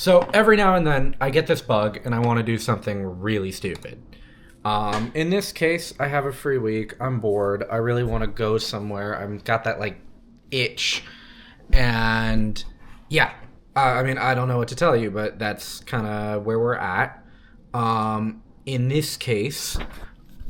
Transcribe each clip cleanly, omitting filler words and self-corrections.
So every now and then I get this bug and I want to do something really stupid. In this case, I have a free week. I'm bored. I really want to go somewhere. I've got that like itch. And yeah, I mean, I don't know what to tell you, but that's kind of where we're at. In this case,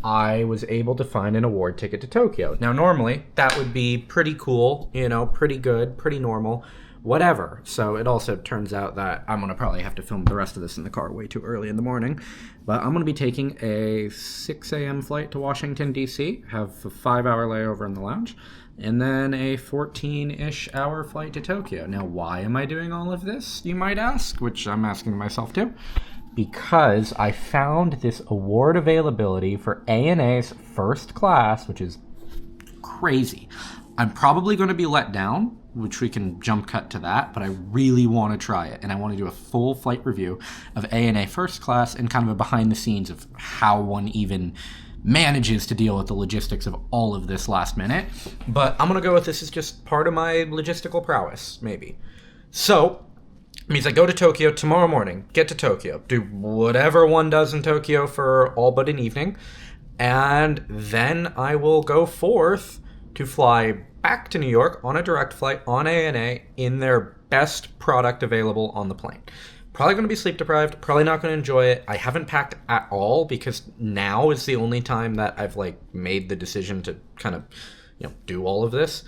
I was able to find an award ticket to Tokyo. Now, normally, that would be pretty cool, pretty good, pretty normal, whatever. So it also turns out that I'm going to probably have to film the rest of this in the car way too early in the morning. But I'm going to be taking a 6 a.m. flight to Washington, D.C., have a 5-hour layover in the lounge, and then a 14-ish hour flight to Tokyo. Now, why am I doing all of this, you might ask, which I'm asking myself too. Because I found this award availability for ANA's first class, which is crazy. I'm probably going to be let down, which we can jump cut to that, but I really want to try it. And I want to do a full flight review of ANA first class and kind of a behind the scenes of how one even manages to deal with the logistics of all of this last minute. But I'm going to go with this as just part of my logistical prowess, maybe. So it means I go to Tokyo tomorrow morning, get to Tokyo, do whatever one does in Tokyo for all but an evening, and then I will go forth to fly back to New York on a direct flight on ANA in their best product available on the plane. Probably going to be sleep deprived, probably not going to enjoy it. I haven't packed at all because now is the only time that I've made the decision to kind of, do all of this.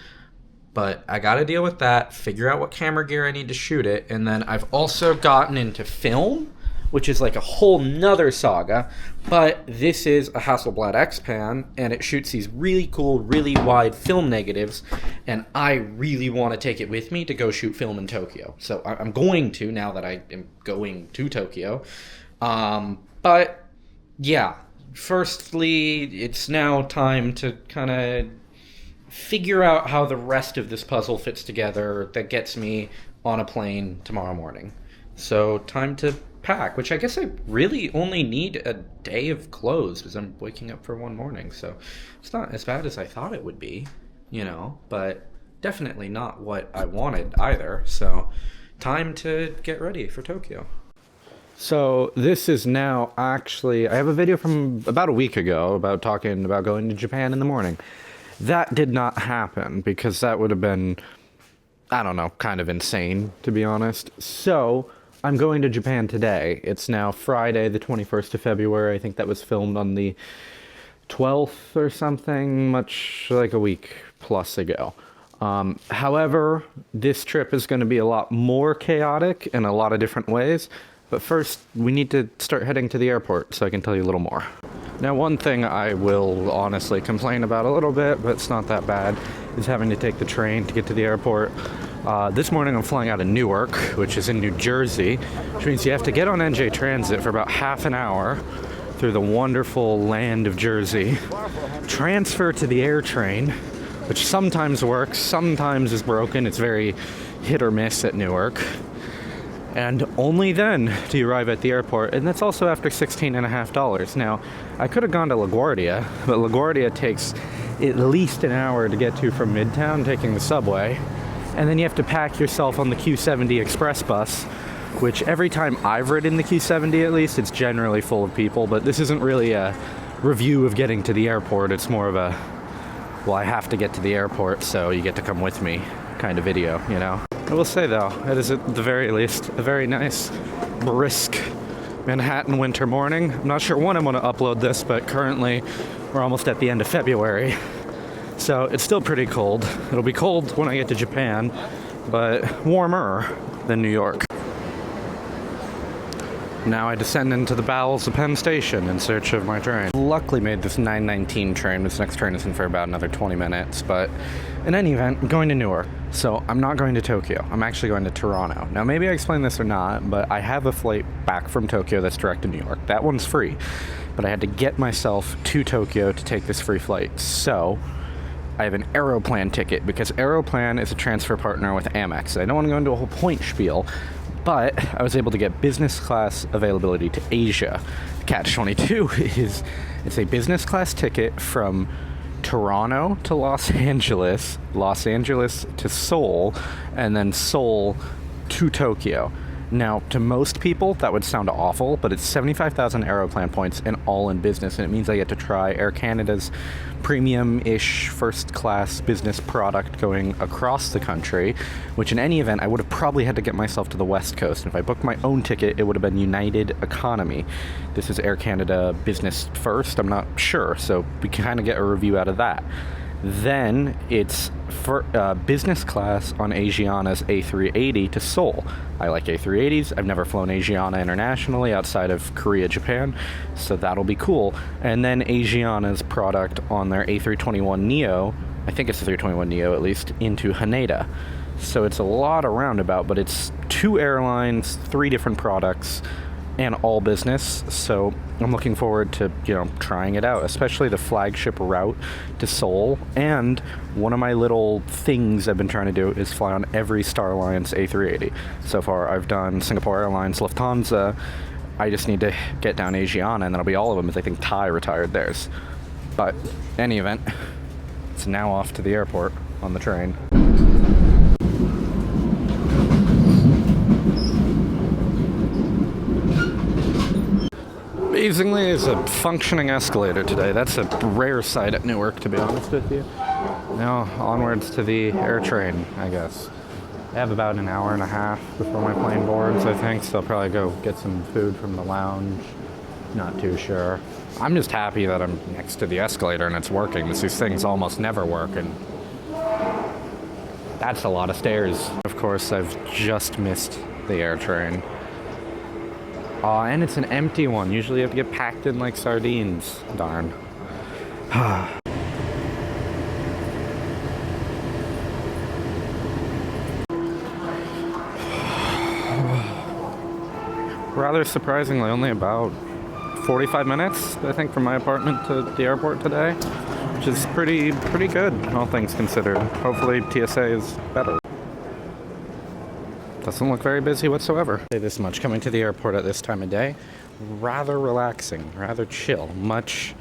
But I got to deal with that, figure out what camera gear I need to shoot it, and then I've also gotten into film, which is like a whole nother saga, but this is a Hasselblad X-Pan, and it shoots these really cool, really wide film negatives, and I really want to take it with me to go shoot film in Tokyo. So I'm going to, now that I am going to Tokyo. But yeah, firstly, it's now time to kind of figure out how the rest of this puzzle fits together that gets me on a plane tomorrow morning. So time to pack, which I guess I really only need a day of clothes because I'm waking up for one morning. So it's not as bad as I thought it would be, but definitely not what I wanted either. So time to get ready for Tokyo. So this is now actually, I have a video from about a week ago about talking about going to Japan in the morning. That did not happen because that would have been, I don't know, kind of insane, to be honest. So I'm going to Japan today. It's now Friday, the 21st of February. I think that was filmed on the 12th or something, much like a week plus ago. However, this trip is going to be a lot more chaotic in a lot of different ways. But first, we need to start heading to the airport so I can tell you a little more. Now, one thing I will honestly complain about a little bit, but it's not that bad, is having to take the train to get to the airport. This morning I'm flying out of Newark, which is in New Jersey, which means you have to get on NJ Transit for about half an hour through the wonderful land of Jersey, transfer to the air train, which sometimes works, sometimes is broken. It's very hit or miss at Newark. And only then do you arrive at the airport, and that's also after $16.50. Now, I could have gone to LaGuardia, but LaGuardia takes at least an hour to get to from Midtown, taking the subway, and then you have to pack yourself on the Q70 Express bus, which every time I've ridden the Q70 at least, it's generally full of people, but this isn't really a review of getting to the airport, it's more of a, well, I have to get to the airport, so you get to come with me kind of video, I will say, though, it is at the very least a very nice, brisk Manhattan winter morning. I'm not sure when I'm going to upload this, but currently we're almost at the end of February. So it's still pretty cold. It'll be cold when I get to Japan, but warmer than New York. Now I descend into the bowels of Penn Station in search of my train. Luckily made this 9:19 train. This next train isn't for about another 20 minutes, but in any event, I'm going to Newark. So I'm not going to Tokyo. I'm actually going to Toronto. Now maybe I explained this or not, but I have a flight back from Tokyo that's direct to New York. That one's free, but I had to get myself to Tokyo to take this free flight. So I have an Aeroplan ticket because Aeroplan is a transfer partner with Amex. I don't want to go into a whole point spiel, but I was able to get business class availability to Asia. Catch-22 is it's a business class ticket from Toronto to Los Angeles to Seoul, and then Seoul to Tokyo. Now, to most people, that would sound awful, but it's 75,000 Aeroplan points and all in business, and it means I get to try Air Canada's premium-ish first-class business product going across the country, which in any event, I would have probably had to get myself to the West Coast. And if I booked my own ticket, it would have been United Economy. This is Air Canada Business First, I'm not sure, so we can kind of get a review out of that. Then it's for business class on Asiana's A380 to Seoul. I like A380s. I've never flown Asiana internationally outside of Korea, Japan, so that'll be cool. And then Asiana's product on their A321neo, I think it's the 321neo at least, into Haneda. So it's a lot of roundabout, but it's 2 airlines, 3 different products, and all business, so I'm looking forward to, trying it out, especially the flagship route to Seoul. And one of my little things I've been trying to do is fly on every Star Alliance A380. So far, I've done Singapore Airlines, Lufthansa. I just need to get down Asiana, and that'll be all of them, as I think Thai retired theirs. But, any event, it's now off to the airport on the train. Amazingly, is a functioning escalator today. That's a rare sight at Newark, to be honest with you. Now, onwards to the air train, I guess. I have about an hour and a half before my plane boards, I think, so I'll probably go get some food from the lounge. Not too sure. I'm just happy that I'm next to the escalator and it's working, because these things almost never work, and that's a lot of stairs. Of course, I've just missed the air train. And it's an empty one. Usually you have to get packed in like sardines. Darn. Rather surprisingly, only about 45 minutes, I think, from my apartment to the airport today, which is pretty good, all things considered. Hopefully TSA is better. Doesn't look very busy whatsoever. Say this much, coming to the airport at this time of day, rather relaxing, rather chill, much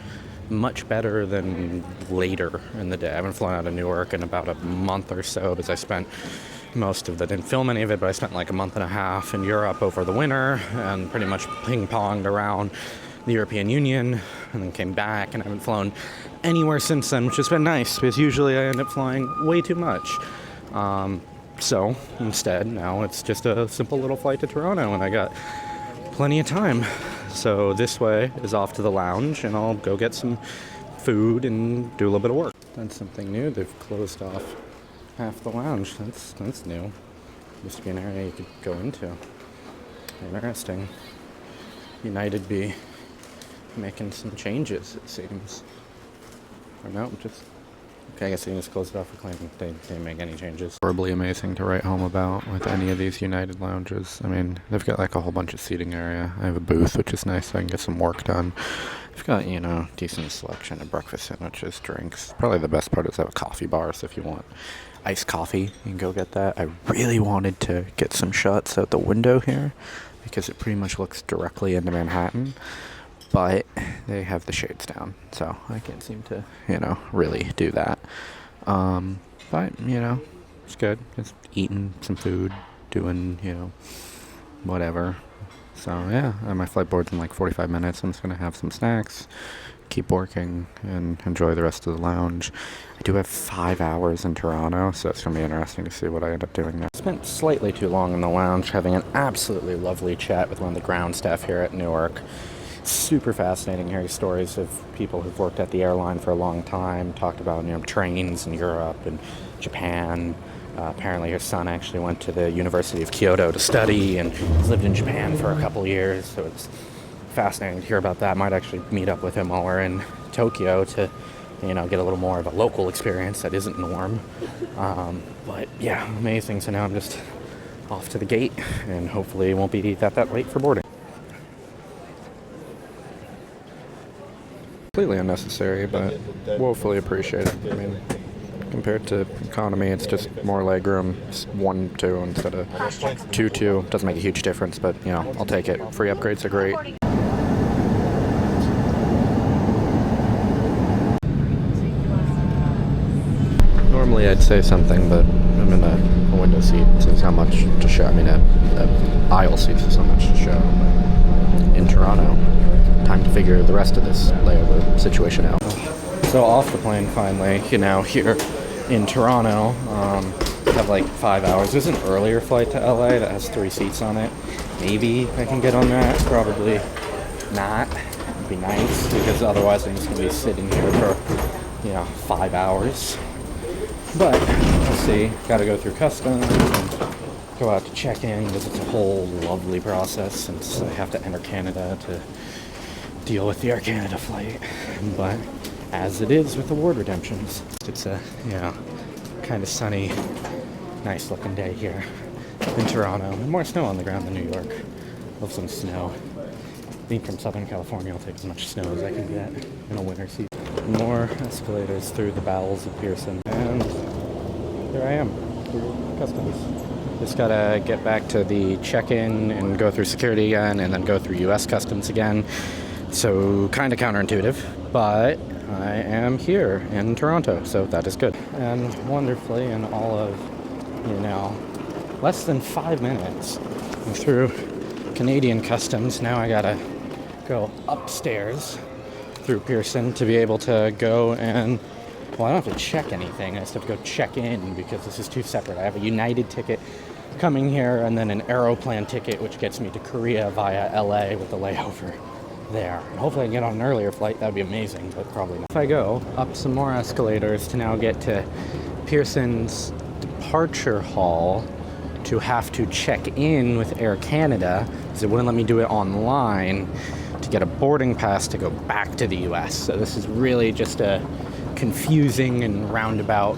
better than later in the day. I haven't flown out of Newark in about a month or so, because I spent most of didn't film any of it, but I spent like a month and a half in Europe over the winter and pretty much ping-ponged around the European Union, and then came back, and I haven't flown anywhere since then, which has been nice, because usually I end up flying way too much. So, instead, now it's just a simple little flight to Toronto, and I got plenty of time. So this way is off to the lounge, and I'll go get some food and do a little bit of work. That's something new. They've closed off half the lounge. That's new. Used to be an area you could go into. Interesting. United be making some changes, it seems. Or no, just... Okay, I guess they just closed it off for claiming they didn't make any changes. Horribly amazing to write home about with any of these United lounges. I mean, they've got like a whole bunch of seating area. I have a booth, which is nice, so I can get some work done. They've got, decent selection of breakfast sandwiches, drinks. Probably the best part is they have a coffee bar, so if you want iced coffee, you can go get that. I really wanted to get some shots out the window here, because it pretty much looks directly into Manhattan. But they have the shades down, so I can't seem to, really do that. But, it's good. Just eating some food, doing, whatever. So, yeah, my flight board's in like 45 minutes. I'm just going to have some snacks, keep working, and enjoy the rest of the lounge. I do have 5 hours in Toronto, so it's going to be interesting to see what I end up doing now. I spent slightly too long in the lounge having an absolutely lovely chat with one of the ground staff here at Newark. Super fascinating hearing stories of people who've worked at the airline for a long time, talked about trains in Europe and Japan. Apparently her son actually went to the University of Kyoto to study and has lived in Japan for a couple years, so it's fascinating to hear about that. Might actually meet up with him while we're in Tokyo to get a little more of a local experience that isn't norm. But yeah, amazing. So now I'm just off to the gate, and hopefully it won't be that late for boarding. Completely unnecessary, but woefully appreciated. I mean, compared to economy, it's just more legroom. It's 1-2 instead of 2-2. Doesn't make a huge difference, but I'll take it. Free upgrades are great. Normally I'd say something, but I'm in a window seat, so there's not much to show. I mean, a aisle seat, so there's not much to show. But in Toronto, time to figure the rest of this layover situation out. So off the plane finally, here in Toronto. Have like 5 hours. There's an earlier flight to LA that has 3 seats on it. Maybe I can get on that. Probably not. It'd be nice because otherwise I'm just gonna be sitting here for 5 hours. But we'll see. Got to go through customs and go out to check in because it's a whole lovely process since I have to enter Canada to deal with the Air Canada flight. But as it is with award redemptions, it's a kind of sunny, nice looking day here in Toronto. And more snow on the ground than New York. Love some snow. Being from Southern California, I'll take as much snow as I can get in a winter season. More escalators through the bowels of Pearson. And here I am, through customs. Just gotta get back to the check-in and go through security again, and then go through US customs again. So kind of counterintuitive, but I am here in Toronto, so that is good. And wonderfully, in all of, less than 5 minutes, I'm through Canadian customs. Now I gotta go upstairs through Pearson to be able to go and, I don't have to check anything. I just have to go check in because this is 2 separate. I have a United ticket coming here and then an Aeroplan ticket, which gets me to Korea via LA with the layover there. And hopefully I can get on an earlier flight. That would be amazing, but probably not. If I go up some more escalators to now get to Pearson's departure hall to have to check in with Air Canada, because it wouldn't let me do it online, to get a boarding pass to go back to the US. So this is really just a confusing and roundabout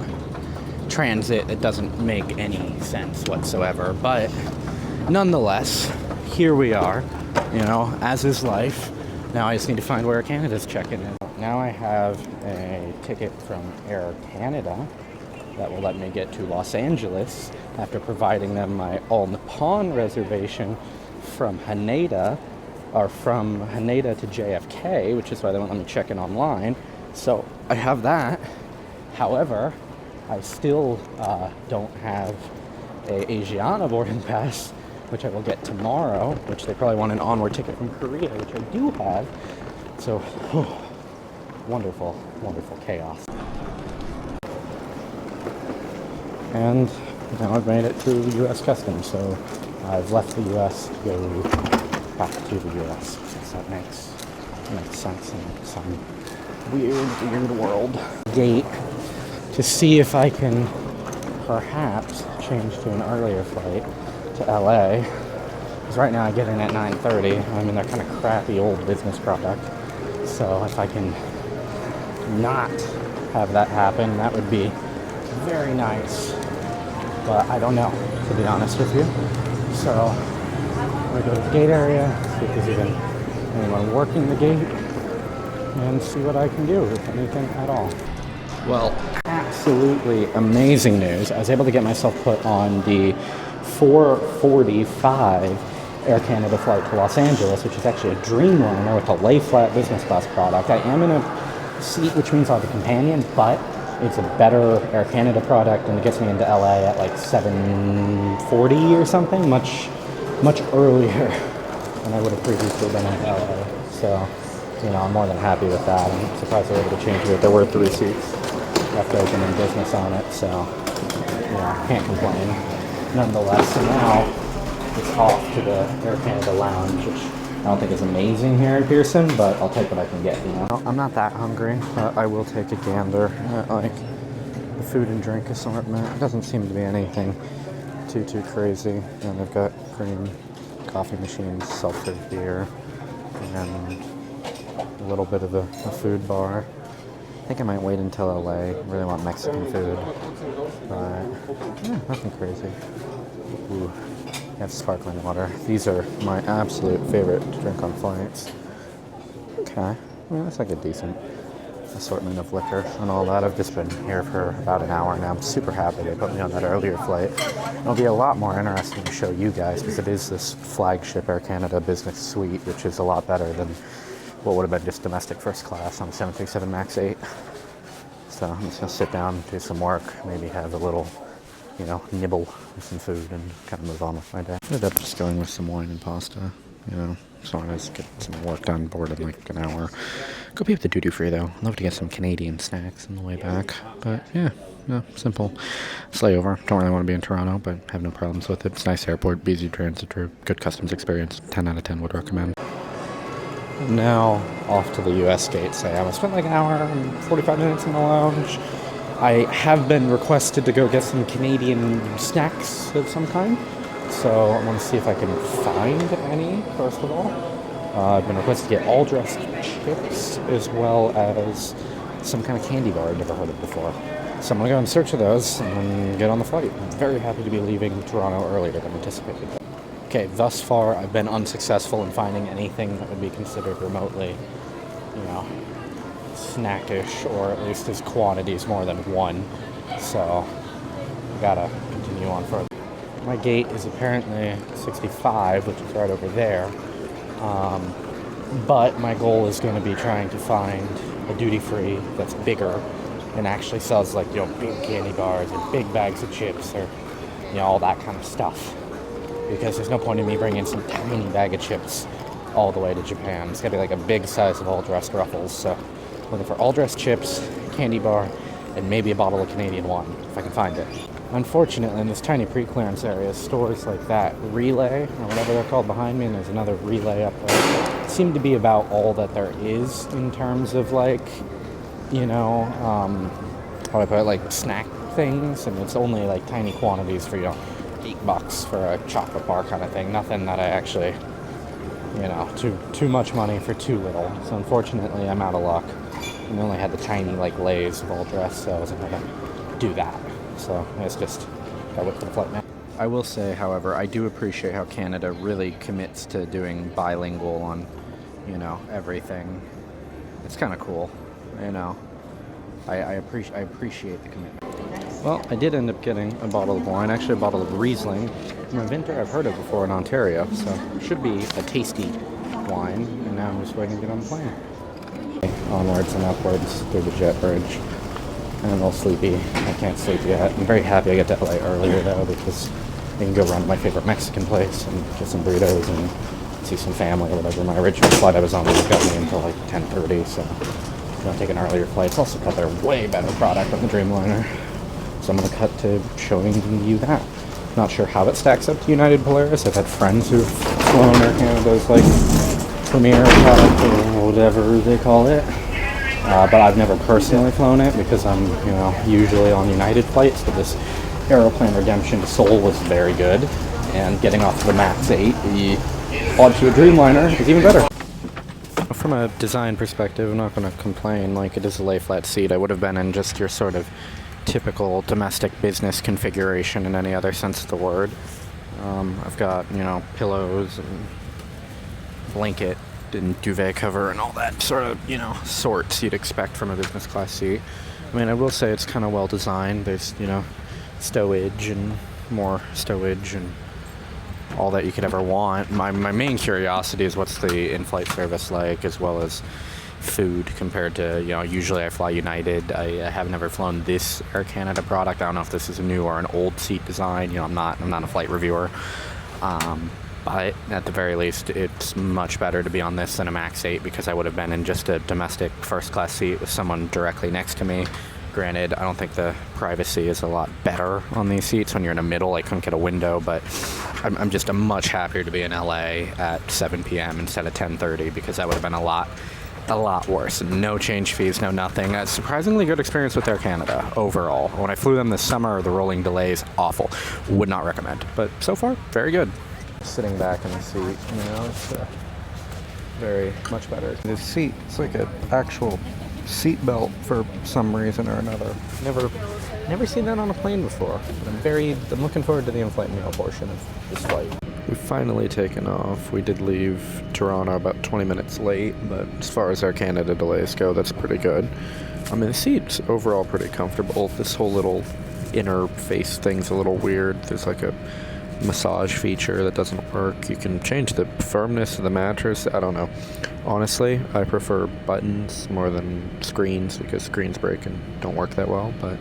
transit that doesn't make any sense whatsoever. But nonetheless, here we are, as is life. Now I just need to find where Air Canada's check-in is. Now I have a ticket from Air Canada that will let me get to Los Angeles after providing them my All Nippon reservation from Haneda to JFK, which is why they won't let me check in online. So I have that. However, I still don't have a Asiana boarding pass, which I will get tomorrow, which they probably want an onward ticket from Korea, which I do have. So, wonderful, wonderful chaos. And now I've made it through the U.S. Customs, so I've left the U.S. to go back to the U.S. So that makes sense in some weird world. Gate to see if I can perhaps change to an earlier flight to LA, because right now I get in at 9:30. I'm in their kind of crappy old business product, so if I can not have that happen, that would be very nice, but I don't know, to be honest with you. So I'm gonna go to the gate area, see if there's even anyone working the gate, and see what I can do, if anything at all. Well, absolutely amazing news. I was able to get myself put on the 4:45 Air Canada flight to Los Angeles, which is actually a Dreamliner with a lay-flat business class product. I am in a seat, which means I'll have a companion, but it's a better Air Canada product, and it gets me into LA at like 7:40 or something, much earlier than I would have previously been in LA. So, I'm more than happy with that. I'm surprised they were able to change it. There were 3 seats after I've been in business on it, so can't complain. Nonetheless, so now it's off to the Air Canada lounge, which I don't think is amazing here in Pearson, but I'll take what I can get, I'm not that hungry, but I will take a gander at the food and drink assortment. It doesn't seem to be anything too crazy. And they've got green coffee machines, self-serve beer, and a little bit of a food bar. I think I might wait until LA. I really want Mexican food, but nothing crazy. Ooh, I have sparkling water. These are my absolute favorite to drink on flights. Okay, that's like a decent assortment of liquor and all that. I've just been here for about an hour now. I'm super happy they put me on that earlier flight. It'll be a lot more interesting to show you guys because it is this flagship Air Canada business suite, which is a lot better than what would have been just domestic first class on the 737 MAX 8. So I'm just gonna sit down, do some work, maybe have a little, you know, nibble with some food and kind of move on with my day. Ended up just going with some wine and pasta, you know, as long as get some work done, bored in like an hour. Go be at the duty-free though. I'd love to get some Canadian snacks on the way back, but yeah. No, simple. Slayover. Don't really want to be in Toronto, but have no problems with it. It's a nice airport, easy transit through, good customs experience. 10 out of 10 would recommend. Now, off to the US gates. I spent like an hour and 45 minutes in the lounge. I have been requested to go get some Canadian snacks of some kind, so I want to see if I can find any, first of all. I've been requested to get all-dressed chips, as well as some kind of candy bar I've never heard of before. So I'm going to go in search of those and then get on the flight. I'm very happy to be leaving Toronto earlier than anticipated. Okay, thus far I've been unsuccessful in finding anything that would be considered remotely, you know, snackish, or at least as quantities more than one. So I gotta continue on further. My gate is apparently 65, which is right over there. But my goal is going to be trying to find a duty-free that's bigger and actually sells like, you know, big candy bars and big bags of chips, or, you know, all that kind of stuff. Because there's no point in me bringing some tiny bag of chips all the way to Japan. It's gotta be like a big size of all-dressed Ruffles. So looking for all-dressed chips, candy bar, and maybe a bottle of Canadian wine, if I can find it. Unfortunately, in this tiny pre-clearance area, stores like that, Relay, or whatever they're called behind me, and there's another Relay up there, seem to be about all that there is in terms of like, you know, how do I put it, like snack things, and it's only like tiny quantities for, you know, $8 for a chocolate bar kind of thing. Nothing that I actually, you know, too much money for too little. So unfortunately, I'm out of luck. And I only had the tiny like Lay's of all dress, so I wasn't gonna do that. So it's just gotta wait for the flight now. I will say, however, I do appreciate how Canada really commits to doing bilingual on, you know, everything. It's kind of cool. You know, I appreciate the commitment. Well, I did end up getting a bottle of wine, actually a bottle of Riesling from a vintage I've heard of before in Ontario, so it should be a tasty wine, and now I'm just waiting to get on the plane. Onwards and upwards through the jet bridge. I'm a little sleepy. I can't sleep yet. I'm very happy I got to LA earlier though, because I can go around to my favorite Mexican place and get some burritos and see some family or whatever. My original flight I was on got me until like 10:30, so I'm going to take an earlier flight. It's also got their way better product on the Dreamliner. So I'm going to cut to showing you that. Not sure how it stacks up to United Polaris. I've had friends who've flown Air Canada's like premier product or whatever they call it. But I've never personally flown it because I'm, you know, usually on United flights. But this Aeroplan Redemption to Seoul was very good. And getting off the MAX 8, onto a Dreamliner is even better. From a design perspective, I'm not going to complain. Like, it is a lay flat seat. I would have been in just your sort of typical domestic business configuration in any other sense of the word. I've got, you know, pillows and blanket and duvet cover and all that sort of, you know, sorts you'd expect from a business class seat. I mean, I will say it's kind of well designed. There's, you know, stowage and more stowage and all that you could ever want. My main curiosity is what's the in-flight service like, as well as food compared to, you know, usually I fly United. I have never flown this Air Canada product. I don't know if this is a new or an old seat design. You know, I'm not a flight reviewer. But at the very least, it's much better to be on this than a MAX 8 because I would have been in just a domestic first class seat with someone directly next to me. Granted, I don't think the privacy is a lot better on these seats. When you're in the middle, I couldn't get a window, but I'm just much happier to be in LA at 7 p.m. instead of 10:30 because that would have been a lot worse. No change fees, no nothing. A surprisingly good experience with Air Canada overall. When I flew them this summer, the rolling delays, awful. Would not recommend. But so far, very good. Sitting back in the seat, you know, it's very much better. This seat, it's like an actual seat belt for some reason or another. Never seen that on a plane before. I'm looking forward to the in-flight meal portion of this flight. We've finally taken off. We did leave Toronto about 20 minutes late, but as far as Air Canada delays go, that's pretty good. I mean, the seat's overall pretty comfortable. This whole little inner face thing's a little weird. There's like a massage feature that doesn't work. You can change the firmness of the mattress. I don't know. Honestly, I prefer buttons more than screens because screens break and don't work that well, but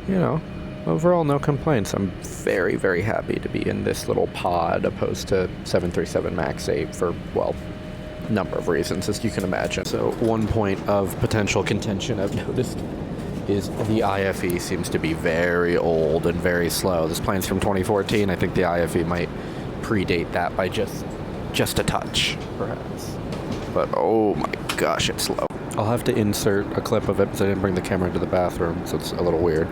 you know, overall, no complaints. I'm very, very happy to be in this little pod opposed to 737 MAX 8 for, well, number of reasons, as you can imagine. So one point of potential contention I've noticed is the IFE seems to be very old and very slow. This plane's from 2014. I think the IFE might predate that by just a touch, perhaps. But oh my gosh, it's slow. I'll have to insert a clip of it because I didn't bring the camera into the bathroom, so it's a little weird.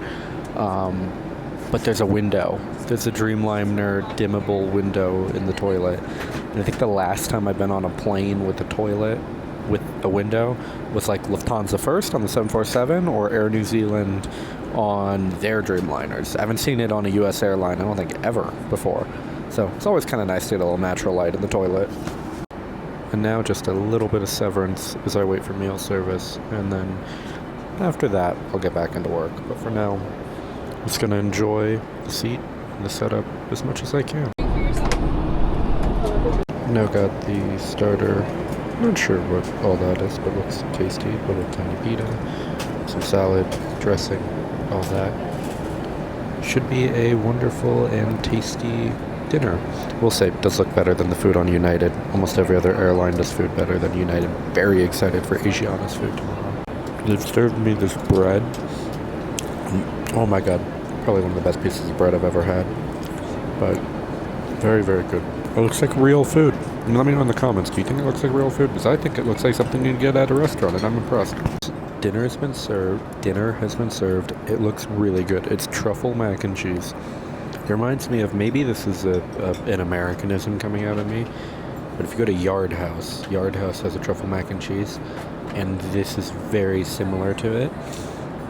But there's a window. There's a Dreamliner dimmable window in the toilet. And I think the last time I've been on a plane with a toilet with a window was like Lufthansa first on the 747 or Air New Zealand on their Dreamliners. I haven't seen it on a US airline, I don't think, ever before. So it's always kind of nice to get a little natural light in the toilet. And now just a little bit of severance as I wait for meal service. And then after that, I'll get back into work. But for now, I'm just going to enjoy the seat and the setup as much as I can. Now got the starter. Not sure what all that is, but looks tasty. Little tiny pita, some salad, dressing, all that. Should be a wonderful and tasty dinner. We'll say it does look better than the food on United. Almost every other airline does food better than United. Very excited for Asiana's food tomorrow. They've served me this bread. Oh my god, probably one of the best pieces of bread I've ever had. But very, very good. It looks like real food. Let me know in the comments, do you think it looks like real food? Because I think it looks like something you'd get at a restaurant, and I'm impressed. Dinner has been served. It looks really good. It's truffle mac and cheese. It reminds me of, maybe this is an Americanism coming out of me, but if you go to Yard House has a truffle mac and cheese, and this is very similar to it.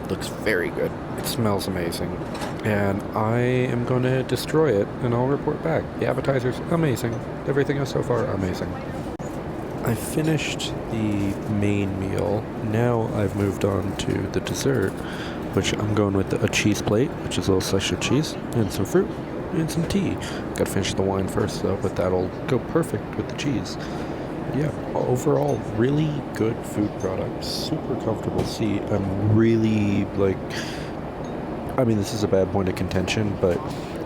Looks very good. It smells amazing. And I am going to destroy it, and I'll report back. The appetizers, amazing. Everything else so far, amazing. I finished the main meal. Now I've moved on to the dessert, which I'm going with a cheese plate, which is a little slice of cheese, and some fruit, and some tea. Gotta finish the wine first, though, but that'll go perfect with the cheese. Yeah, overall, really good food product. Super comfortable seat. I'm really, I mean, this is a bad point of contention, but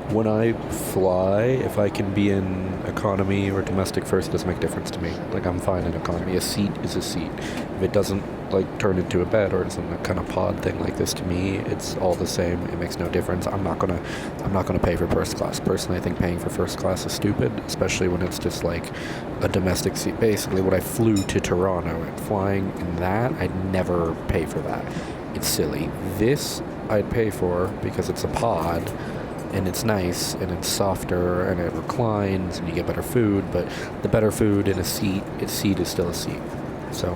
when I fly, if I can be in economy or domestic first, it doesn't make a difference to me. I'm fine in economy. A seat is a seat. If it doesn't, turn into a bed or it's in a kind of pod thing like this, to me, it's all the same. It makes no difference. I'm not gonna pay for first class. Personally, I think paying for first class is stupid, especially when it's just a domestic seat. Basically, when I flew to Toronto and flying in that, I'd never pay for that. It's silly. This I'd pay for because it's a pod, and it's nice, and it's softer, and it reclines, and you get better food, but the better food in a seat is still a seat. So,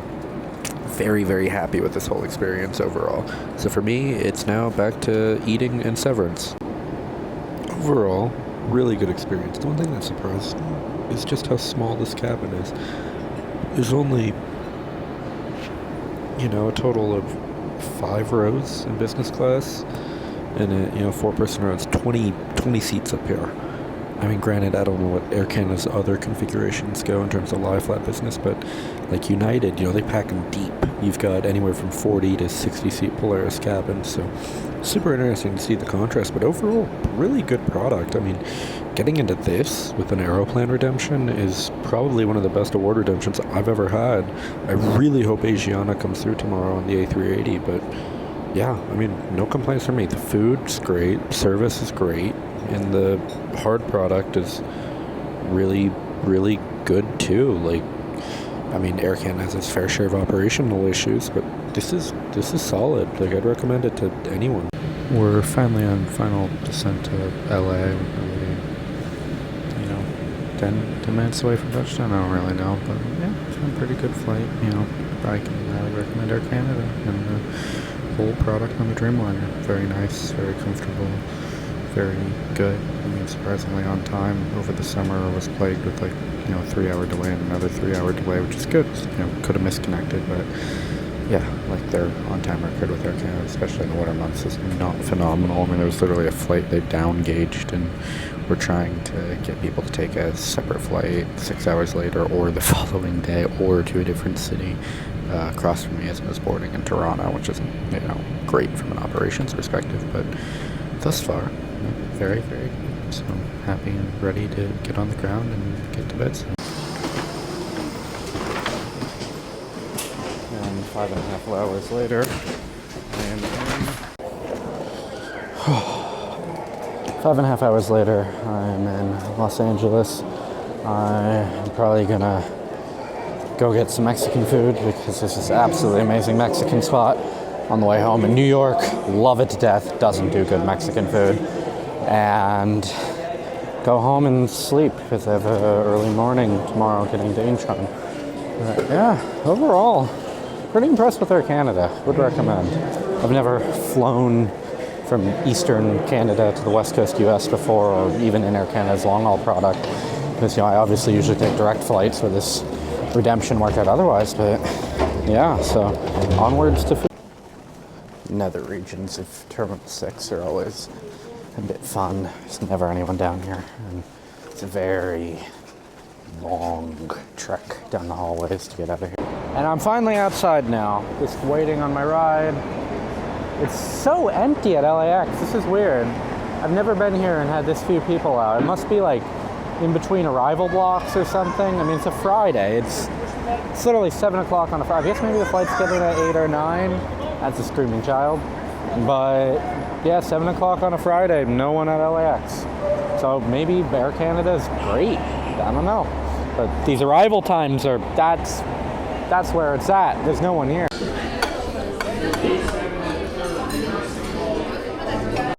very, very happy with this whole experience overall. So for me, it's now back to eating and severance. Overall, really good experience. The one thing that surprised me is just how small this cabin is. There's only, a total of 5 rows in business class, and 4-person rows, 20 seats up here. I mean, granted, I don't know what Air Canada's other configurations go in terms of lie-flat business, but United, they pack them deep. You've got anywhere from 40 to 60 seat Polaris cabins, so super interesting to see the contrast, but overall, really good product. I mean, getting into this with an Aeroplan redemption is probably one of the best award redemptions I've ever had. I really hope Asiana comes through tomorrow on the A380, but yeah, I mean, no complaints from me. The food's great, service is great, and the hard product is really, really good too. I mean, Air Canada has its fair share of operational issues, but this is solid. I'd recommend it to anyone. We're finally on final descent to LA. Probably, 10 minutes away from touchdown. I don't really know, but yeah, it's been a pretty good flight. I can highly recommend Air Canada and the whole product on the Dreamliner. Very nice, very comfortable, very good. I mean, surprisingly on time. Over the summer, I was plagued with 3-hour delay and another 3-hour delay, which is good. Could have misconnected, but yeah, their on-time record with Air Canada, especially in the winter months, is not phenomenal. I mean, there was literally a flight they down-gauged, and we're trying to get people to take a separate flight 6 hours later or the following day or to a different city across from me as I was boarding in Toronto, which isn't, great from an operations perspective, but thus far, very, very good. So I'm happy and ready to get on the ground and get to bed soon. And 5.5 hours later, I am in. 5.5 hours later, I'm in Los Angeles. I'm probably gonna go get some Mexican food because this is absolutely amazing Mexican spot on the way home in New York. Love it to death. Doesn't do good Mexican food. And go home and sleep because I have an early morning tomorrow getting to Incheon. But yeah, overall, pretty impressed with Air Canada. Would recommend. I've never flown from Eastern Canada to the West Coast US before, or even in Air Canada's long-haul product. Because, I obviously usually take direct flights where this redemption worked out otherwise, but yeah, so onwards to nether regions of Terminal 6 are always a bit fun. There's never anyone down here, and it's a very long trek down the hallways to get out of here. And I'm finally outside now, just waiting on my ride. It's so empty at LAX. This is weird. I've never been here and had this few people out. It must be like in between arrival blocks or something. I mean, it's a Friday. It's literally 7 o'clock on a Friday. I guess maybe the flight's getting at 8 or 9. That's a screaming child. But yeah, 7 o'clock on a Friday, no one at LAX. So maybe Air Canada's great. I don't know. But these arrival times are, that's where it's at. There's no one here.